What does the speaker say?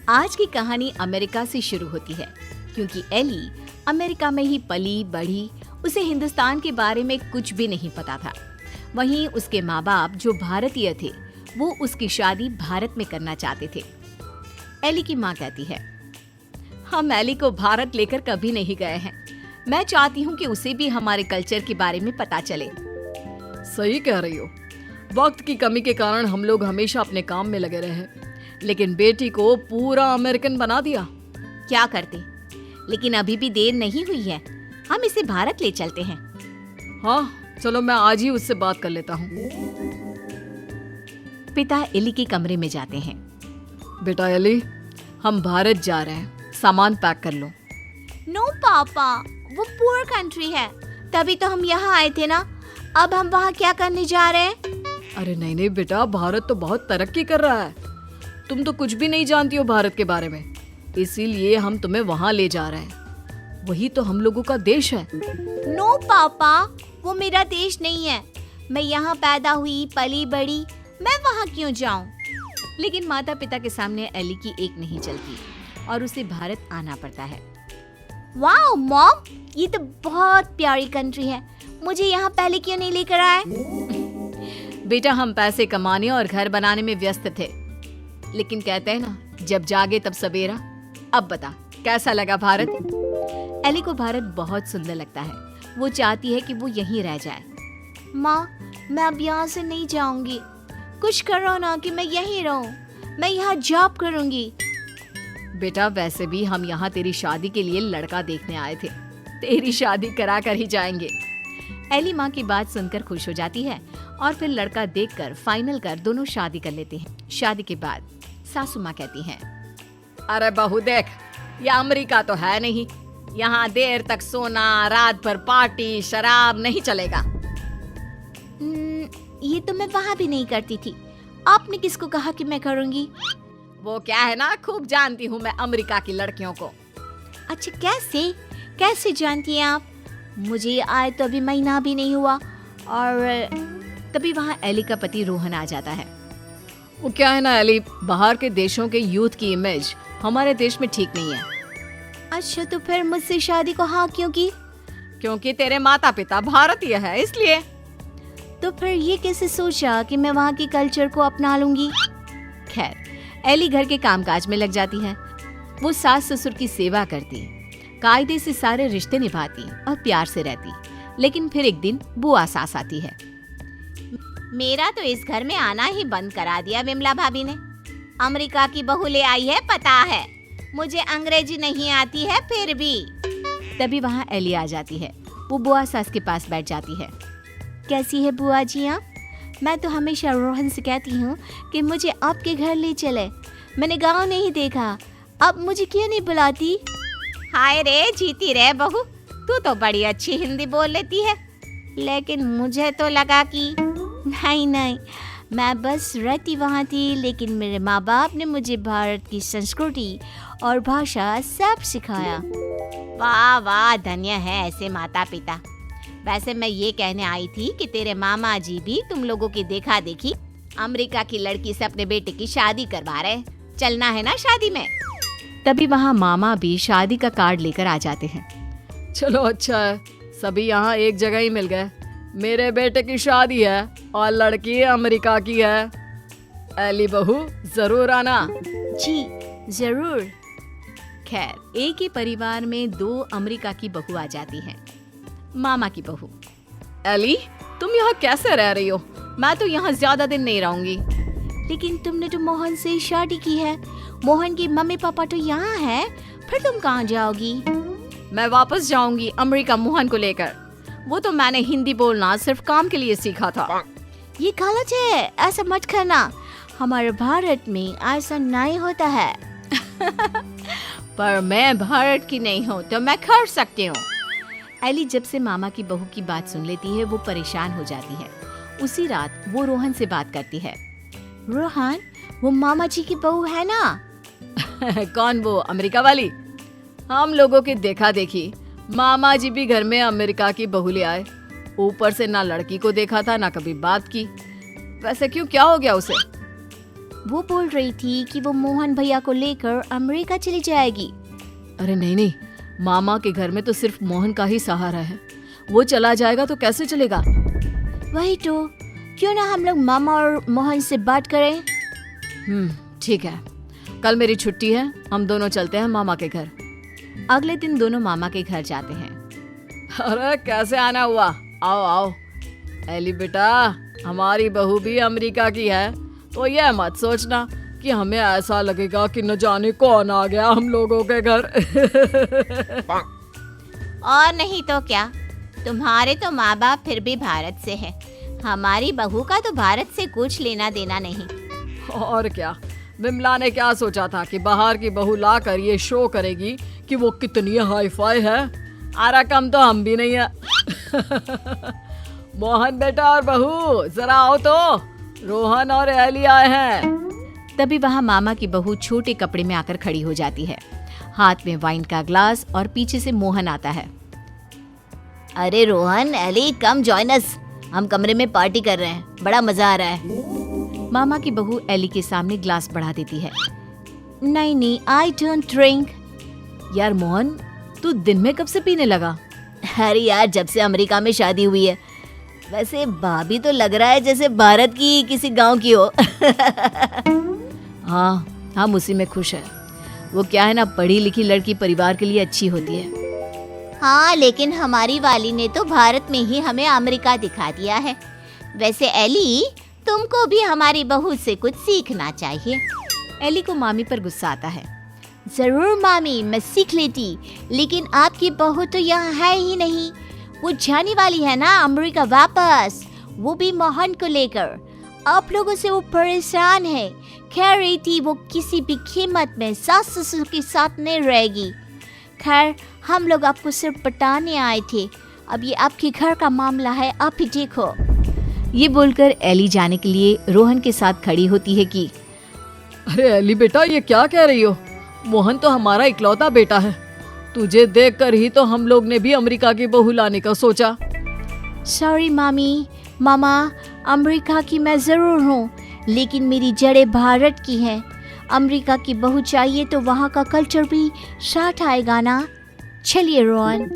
आज की कहानी अमेरिका से शुरू होती है क्योंकि एली अमेरिका में ही पली बढ़ी। उसे हिंदुस्तान के बारे में कुछ भी नहीं पता था। वहीं उसके माँ बाप जो भारतीय थे वो उसकी शादी भारत में करना चाहते थे। एली की माँ कहती है, हम एली को भारत लेकर कभी नहीं गए हैं। मैं चाहती हूँ कि उसे भी हमारे कल्चर के बारे में पता चले। सही कह रही हो। वक्त की कमी के कारण हम लोग हमेशा अपने काम में लगे रहे, लेकिन बेटी को पूरा अमेरिकन बना दिया। क्या करते, लेकिन अभी भी देर नहीं हुई है। हम इसे भारत ले चलते हैं। हाँ चलो, मैं आज ही उससे बात कर लेता हूँ। पिता एली के कमरे में जाते हैं। बेटा एली, हम भारत जा रहे हैं, सामान पैक कर लो। नो पापा, वो पुअर कंट्री है, तभी तो हम यहाँ आए थे ना। अब हम वहाँ क्या करने जा रहे हैं? अरे नहीं नहीं बेटा, भारत तो बहुत तरक्की कर रहा है। तुम तो कुछ भी नहीं जानती हो भारत के बारे में, इसीलिए हम तुम्हें वहाँ ले जा रहे हैं। वही तो हम लोगों का देश है। नो पापा, वो मेरा देश नहीं है। मैं यहाँ पैदा हुई पली बड़ी, मैं वहाँ क्यों जाऊँ? लेकिन माता पिता के सामने एली की एक नहीं चलती और उसे भारत आना पड़ता है। वाओ मॉम, ये तो बहुत प्यारी कंट्री है। मुझे यहाँ पहले क्यों नहीं लेकर आए? बेटा, हम पैसे कमाने और घर बनाने में व्यस्त थे, लेकिन कहते हैं ना, जब जागे तब सवेरा। अब बता, कैसा लगा भारत? एली को भारत बहुत सुंदर लगता है। वो चाहती है कि वो यहीं रह जाए। माँ, मैं अब यहाँ से नहीं जाऊंगी। कुछ करो ना कि मैं यहीं रहूं। मैं यहाँ जॉब करूंगी। बेटा, वैसे भी हम यहाँ तेरी शादी के लिए लड़का देखने आए थे। तेरी शादी करा कर ही जाएंगे। एली माँ की बात सुनकर खुश हो जाती है और फिर लड़का देखकर फाइनल कर दोनों शादी कर लेते हैं। शादी के बाद सासू माँ कहती हैं, अरे बहू देख, ये अमेरिका तो है नहीं। यहाँ देर तक सोना, रात भर पार्टी, शराब नहीं चलेगा। ये तो मैं वहाँ भी नहीं करती थी। आपने किसको कहा कि मैं करूँगी? वो क्या है ना, खूब जानती हूँ मैं अमेरिका की लड़कियों को। अच्छा, कैसे जानती हैं आप? मुझे आए तो अभी महीना भी नहीं हुआ। और तभी वहाँ एली का पति रोहन आ जाता है। वो क्या है ना एली, बाहर के देशों के यूथ की इमेज हमारे देश में ठीक नहीं है। अच्छा, तो फिर मुझसे शादी को हाँ क्यों की? क्योंकि तेरे माता पिता भारतीय है, इसलिए। तो फिर ये कैसे सोचा कि मैं वहाँ के कल्चर को अपना लूंगी? खैर, एली घर के कामकाज में लग जाती है। वो सास ससुर की सेवा करती, कायदे से सारे रिश्ते निभाती और प्यार से रहती। लेकिन फिर एक दिन बुआ सास आती है। मेरा तो इस घर में आना ही बंद करा दिया विमला भाभी ने। अमेरिका की बहू ले आई है, पता है। मुझे अंग्रेजी नहीं आती है फिर भी। तभी वहाँ एली आ जाती है। वो बुआ सास के पास बैठ जाती है। कैसी है बुआ जी आप? मैं तो हमेशा रोहन से कहती हूँ कि मुझे आपके घर ले चले। मैंने गाँव नहीं देखा, अब मुझे क्यों नहीं बुलाती? हाय रे, जीती रे बहू, तू तो बड़ी अच्छी हिंदी बोल लेती है। लेकिन मुझे तो लगा कि नहीं, मैं बस रहती वहाँ थी, लेकिन मेरे माँ बाप ने मुझे भारत की संस्कृति और भाषा सब सिखाया। वाह वाह, धन्य है ऐसे माता पिता। वैसे मैं ये कहने आई थी कि तेरे मामा जी भी तुम लोगों की देखा देखी अमेरिका की लड़की से अपने बेटे की शादी करवा रहे। चलना है ना शादी में? तभी वहाँ मामा भी शादी का कार्ड लेकर आ जाते हैं। चलो अच्छा है, सभी यहाँ एक जगह ही मिल गए। मेरे बेटे की शादी है और लड़की अमेरिका की है। एली बहू, जरूर आना। जी जरूर। खैर, एक ही परिवार में दो अमेरिका की बहू आ जाती हैं। मामा की बहू, एली, तुम यहाँ कैसे रह रही हो? मैं तो यहाँ ज्यादा दिन नहीं रहूंगी। लेकिन तुमने तो मोहन से शादी की है। मोहन की मम्मी पापा तो यहाँ है, फिर तुम कहाँ जाओगी? मैं वापस जाऊंगी अमेरिका मोहन को लेकर। वो तो मैंने हिंदी बोलना सिर्फ काम के लिए सीखा था। ये गलत है, ऐसा मत करना। हमारे भारत में ऐसा नहीं होता है। पर मैं भारत की नहीं हूँ तो मैं कर सकती हूँ। एली जब से मामा की बहू की बात सुन लेती है वो परेशान हो जाती है। उसी रात वो रोहन से बात करती है। रोहन, वो मामा जी की बहू है ना? कौन, वो अमेरिका वाली? हम लोगों की देखा देखी मामा जी भी घर में अमेरिका की बहू ले आए ऊपर से ना लड़की को देखा था ना कभी बात की। वैसे क्यों, क्या हो गया उसे? वो बोल रही थी कि वो मोहन भैया को लेकर अमेरिका चली जाएगी। अरे नहीं नहीं, मामा के घर में तो सिर्फ मोहन का ही सहारा है। वो चला जाएगा तो कैसे चलेगा? वही तो, क्यों ना हम लोग मामा और मोहन से बात करें। ठीक है, कल मेरी छुट्टी है, हम दोनों चलते हैं मामा के घर। अगले दिन दोनों मामा के घर जाते हैं। अरे कैसे आना हुआ, आओ आओ। एली बेटा, हमारी बहू भी अमेरिका की है, तो यह मत सोचना कि हमें ऐसा लगेगा कि न जाने कौन आ गया हम लोगों के घर। और नहीं तो क्या, तुम्हारे तो माँ बाप फिर भी भारत से हैं। हमारी बहू का तो भारत से कुछ लेना देना नहीं। और क्या, विमला ने क्या सोचा था कि बाहर की बहू लाकर ये शो करेगी कि वो कितनी हाई फाई है। आरा कम तो हम भी नहीं है। मोहन बेटा और बहू जरा आओ तो, रोहन और एली आए हैं। तभी वहाँ मामा की बहू छोटे कपड़े में आकर खड़ी हो जाती है, हाथ में वाइन का ग्लास, और पीछे से मोहन आता है। अरे Rohan, Ellie, come join us, हम कमरे में पार्टी कर रहे हैं, बड़ा मजा आ रहा है। मामा की बहू एली के सामने ग्लास बढ़ा देती है। नहीं नहीं, आई डोंट ड्रिंक। यार मोहन, तू दिन में कब से पीने लगा? अरे यार, जब से अमेरिका में शादी हुई है। वैसे भाभी तो लग रहा है जैसे भारत की किसी गांव की हो। हाँ, हम उसी में खुश हैं। वो क्या है ना, पढ़ी लिखी लड़की परिवार के लिए अच्छी होती है। हाँ, लेकिन हमारी वाली ने तो भारत में ही हमें अमेरिका दिखा दिया है। वैसे एली, तुमको भी हमारी बहू से कुछ सीखना चाहिए। एली को मामी पर गुस्सा आता है। जरूर मामी, मैं सीख लेती, लेकिन आपकी बहू तो यहाँ है ही नहीं। वो जाने वाली है ना अमेरिका वापस, वो भी मोहन को लेकर। आप लोगों से वो परेशान है, कह रही थी वो किसी भी कीमत में सास ससुर के साथ नहीं रहेगी। खैर, हम लोग आपको सिर्फ पटाने आए थे, अब ये आपके घर का मामला है, आप ही देखो। ये बोलकर एली जाने के लिए रोहन के साथ खड़ी होती है कि अरे एली बेटा, ये क्या कह रही हो? मोहन तो हमारा इकलौता बेटा है। तुझे देखकर ही तो हम लोग ने भी अमेरिका की बहू लाने का सोचा। सॉरी मामी, मामा, अमेरिका की मैं ज़रूर हूँ, लेकिन मेरी जड़ें भारत की हैं। अमेरिका की बहू चाहिए तो वहाँ का कल्चर भी साथ आएगा ना। चलिए रोहन।